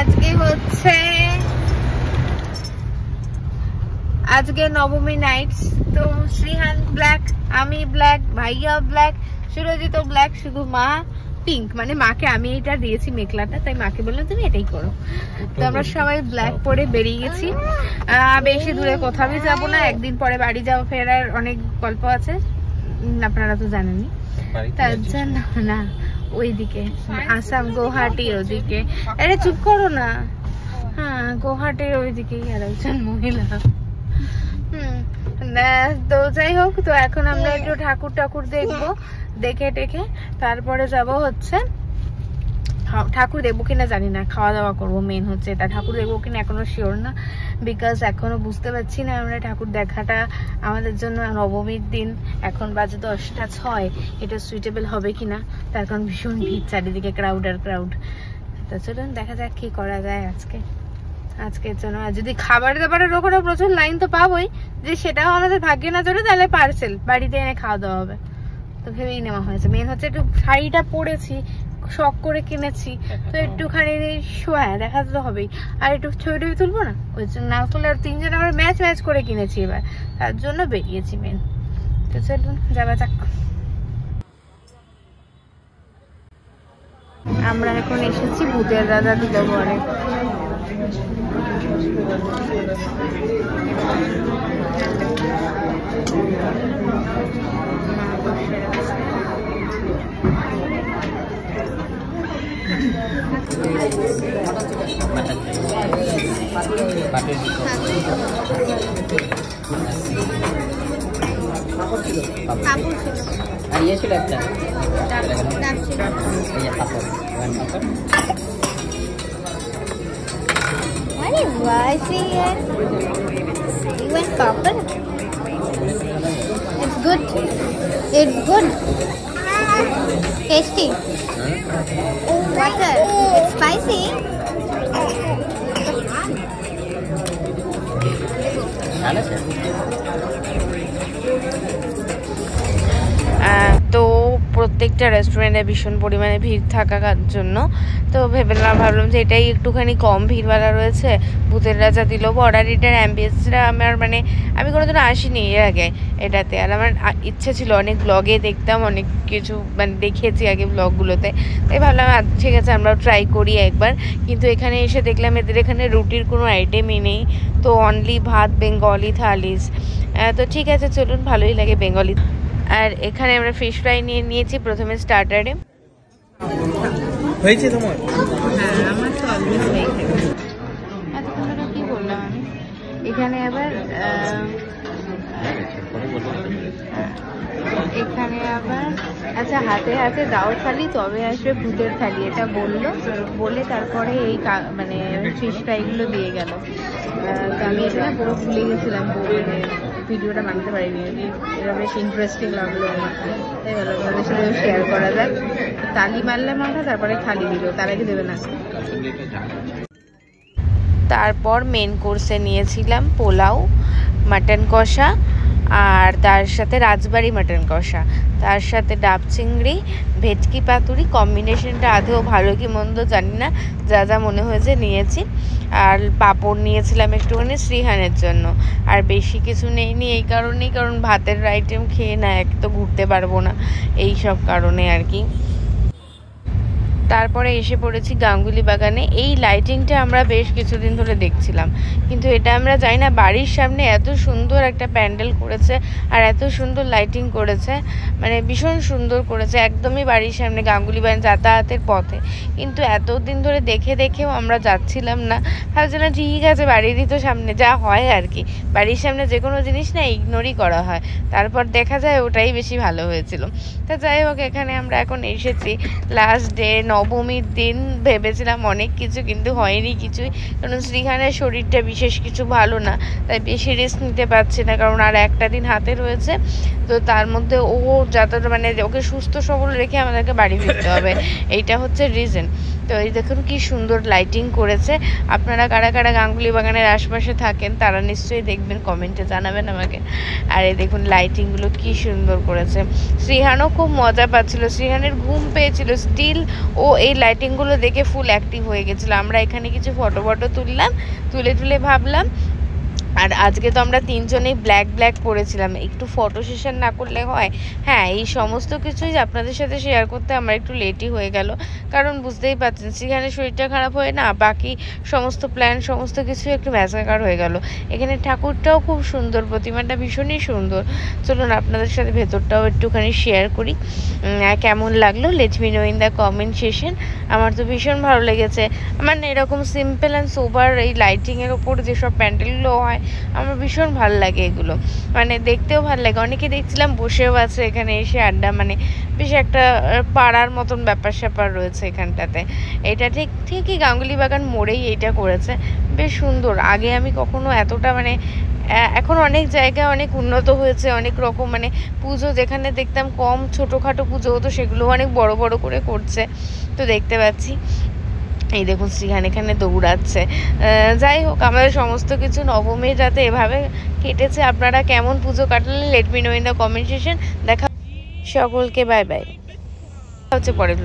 আজকে হচ্ছে নবমী নাইটস। তো শ্রীহান ব্ল্যাক, আমি ব্ল্যাক, ভাইয়া ব্ল্যাক, সুরজিৎ ব্ল্যাক, শুধু মা পিঙ্ক। মানে মাকে আমি এটা দিয়েছি মেখলাটা, তাই মাকে বললাম তুমি এটাই করো। তো আমরা সবাই ব্ল্যাক পরে বেরিয়ে গেছি। বেশি দূরে কোথাও যাবো না, একদিন পরে বাড়ি যাওয়া ফেরার অনেক গল্প আছে, আপনারা তো জানেনই। তার জন্য না ওইদিকে আসাম গুয়াহাটির ওদিকে, আরে চুপ করো না, হ্যাঁ গুয়াহাটির ওইদিকেই আর একজন মহিলা। তো যাই হোক, তো এখন আমরা একটু ঠাকুর দেখবো, দেখে টেকে তারপরে যাব হচ্ছে ঠাকুর দেখবো কিনা জানি না, খাওয়া দাওয়া করবো। মেন হচ্ছে এটা, ঠাকুর দেখবো কিনা এখনো শিওর না, বিকজ এখনো বুঝতে পারছি না আমরা ঠাকুর দেখাটা আমাদের জন্য নবমীর দিন, এখন বাজে 10:06, এটা সুইটেবল হবে কিনা, তার কারণ ভীষণ ভিড়, চারিদিকে ক্রাউড আর ক্রাউড। তো চলুন দেখা যাক কি করা যায় আজকের জন্য। আর যদি খাবার দাবারের ওখানে প্রচুর লাইন তো পাবোই, যে সেটাও আমাদের ভাগ্যে না চলে, তাহলে পার্সেল বাড়িতে এনে খাওয়া দাওয়া হবে। তো ভেবেই নেওয়া হয়েছে। মেন হচ্ছে একটু শাড়িটা পরেছি, শখ করে কিনেছি, তো একটুখানি হ্যাঁ দেখা তো হবেই। আর একটু ছবি তুলবো না, ওই জন্য না তুলে আর তিনজন আমরা ম্যাচ করে কিনেছি এবার, তার জন্য বেরিয়েছি মেন। তো চলুন যাওয়া যাক। আমরা এখন এসেছি ভূতের রাজা দিলবরে। আর ইয়ে ছিল একটা why see here? You went purple? It's good. It's good. Tasty. Water. It's spicy. তো প্রত্যেকটা রেস্টুরেন্টে ভীষণ পরিমাণে ভিড় থাকার জন্য তো ভাবলাম যে এটাই একটুখানি কম ভিড়ওয়ালা রয়েছে, ভূতের রাজা দিলবর। আর এটার অ্যাম্বিয়েন্সটা আমি কোনোদিনও আসিনি এর আগে এটাতে, আর আমার ইচ্ছে ছিল অনেক ব্লগে দেখতাম, অনেক কিছু মানে দেখেছি আগে ব্লগগুলোতে, তাই ভাবলাম ঠিক আছে আমরাও ট্রাই করি একবার। কিন্তু এখানে এসে দেখলাম এদের এখানে রুটির কোনো আইটেমই নেই, তো অনলি ভাত, বেঙ্গলি থালিস। তো ঠিক আছে চলুন, ভালোই লাগে বেঙ্গলি। আর এখানে আমরা ফিশ ফ্রাই নিয়েছি প্রথমে স্টার্টারে। হয়েছে তোমার? হ্যাঁ আমার তো অলওয়েজ হয়ে থাকে। আচ্ছা তোমরা কি বললাম আমি এখানে আবার আচ্ছা হাতে হাতে দাও থালি তবে আসবে ভূতের থালি, এটা বলে তারপরে এই মানে ফিশ ফ্রাইগুলো দিয়ে গেল। তো আমি এটা পুরো ভুলে গেছিলাম, মানে ভিডিওটা বানাতে পারিনি, এটা বেশ ইন্টারেস্টিং লাগলো আমার, তাই ভালো আপনাদের সাথে শেয়ার করা যাক। তালি মারলাম আমরা, তারপরে থালি দিল, তার আগে দেবে না। তারপর মেন কোর্সে নিয়েছিলাম পোলাও, মাটন কষা, আর তার সাথে রাজবাড়ি মাটন কষা, তার সাথে ডাব চিংড়ি, ভেটকি পাতুরি। কম্বিনেশনটা আদৌ ভালো কি মন্দ জানি না, যা মনে হয়েছে নিয়েছি। আর পাঁপড় নিয়েছিলাম একটুখানি শ্রীহানের জন্য, আর বেশি কিছু নেইনি এই কারণেই, কারণ ভাতের আইটেম খেয়ে না এক তো ঘুরতে পারবো না, এই সব কারণে আর কি। তারপরে এসে পড়েছি গাঙ্গুলি বাগানে। এই লাইটিংটা আমরা বেশ কিছুদিন ধরে দেখছিলাম, কিন্তু এটা আমরা জানি না বাড়ির সামনে এত সুন্দর একটা প্যান্ডেল করেছে আর এত সুন্দর লাইটিং করেছে, মানে ভীষণ সুন্দর করেছে, একদমই বাড়ির সামনে গাঙ্গুলি বাগান যাতায়াতের পথে। কিন্তু এতদিন ধরে দেখেও আমরা যাচ্ছিলাম না, ভাবছিলাম ঠিক আছে বাড়িরই তো সামনে, যা হয় আর কি, বাড়ির সামনে যে কোনো জিনিস না ইগনোরই করা হয়, তারপর দেখা যায় ওটাই বেশি ভালো হয়েছিল। তা যাই হোক, এখানে আমরা এখন এসেছি লাস্ট ডে, নবমীর দিন। ভেবেছিলাম অনেক কিছু, কিন্তু হয়নি কিছুই, কারণ শ্রীহানের শরীরটা বিশেষ কিছু ভালো না, তাই বেশি রিস্ক নিতে পারছি না, কারণ আর একটা দিন হাতে রয়েছে। তো তার মধ্যে ও যতটা মানে ওকে সুস্থ সবল রেখে আমাদেরকে বাড়ি ফিরতে হবে, এইটা হচ্ছে রিজন। তো এই দেখুন কি সুন্দর লাইটিং করেছে। আপনারা কারা কারা গাঙ্গুলি বাগানের আশপাশে থাকেন তারা নিশ্চয়ই দেখবেন, কমেন্টে জানাবেন আমাকে। আর এই দেখুন লাইটিংগুলো কি সুন্দর করেছে। শ্রীহানও খুব মজা পাচ্ছিল, শ্রীহানের ঘুম পেয়েছিল, স্টিল ও ও এই লাইটিংগুলো দেখে ফুল অ্যাক্টিভ হয়ে গেছিলো। আমরা এখানে কিছু ফটো তুললাম, তুলে ভাবলাম। আর আজকে তো আমরা তিনজনেই ব্ল্যাক পরেছিলাম, একটু ফটো সেশন না করলে হয়? হ্যাঁ, এই সমস্ত কিছুই আপনাদের সাথে শেয়ার করতে আমার একটু লেটই হয়ে গেল, কারণ বুঝতেই পারছেন সেখানে শরীরটা খারাপ হয়ে না, বাকি সমস্ত প্ল্যান সমস্ত কিছু একটু ম্যাচাকার হয়ে গেল। এখানে ঠাকুরটাও খুব সুন্দর, প্রতিমাটা ভীষণই সুন্দর। চলুন আপনাদের সাথে ভেতরটাও একটুখানি শেয়ার করি। কেমন লাগলো let me no in the comment session. আমার তো ভীষণ ভালো লেগেছে। আমার না এরকম সিম্পল অ্যান্ড সোবার এই লাইটিংয়ের ওপর যেসব প্যান্ডেলগুলো হয় আমার ভীষণ ভালো লাগে এগুলো, মানে দেখতেও ভালো লাগে। অনেকে দেখছিলাম বসেও আছে এখানে এসে আড্ডা, মানে বেশ একটা পাড়ার মতন ব্যাপার রয়েছে এখানটাতে। এটা ঠিকই গাঙ্গুলি বাগান মোড়েই এইটা করেছে, বেশ সুন্দর। আগে আমি কখনো এতটা মানে এখন অনেক জায়গায় অনেক উন্নত হয়েছে, অনেক রকম মানে পুজো যেখানে দেখতাম কম ছোটোখাটো পুজো হতো সেগুলো অনেক বড় করে করছে, তো দেখতে পাচ্ছি। এই দেখুন শ্রীহান এখানে দৌড়াচ্ছে। যাই হোক, আমাদের সমস্ত কিছু নবমীর রাতে এভাবে কেটেছে। আপনারা কেমন পুজো কাটালেন let me no in the comment section. দেখা সকলকে, বাই বাই, হচ্ছে পরের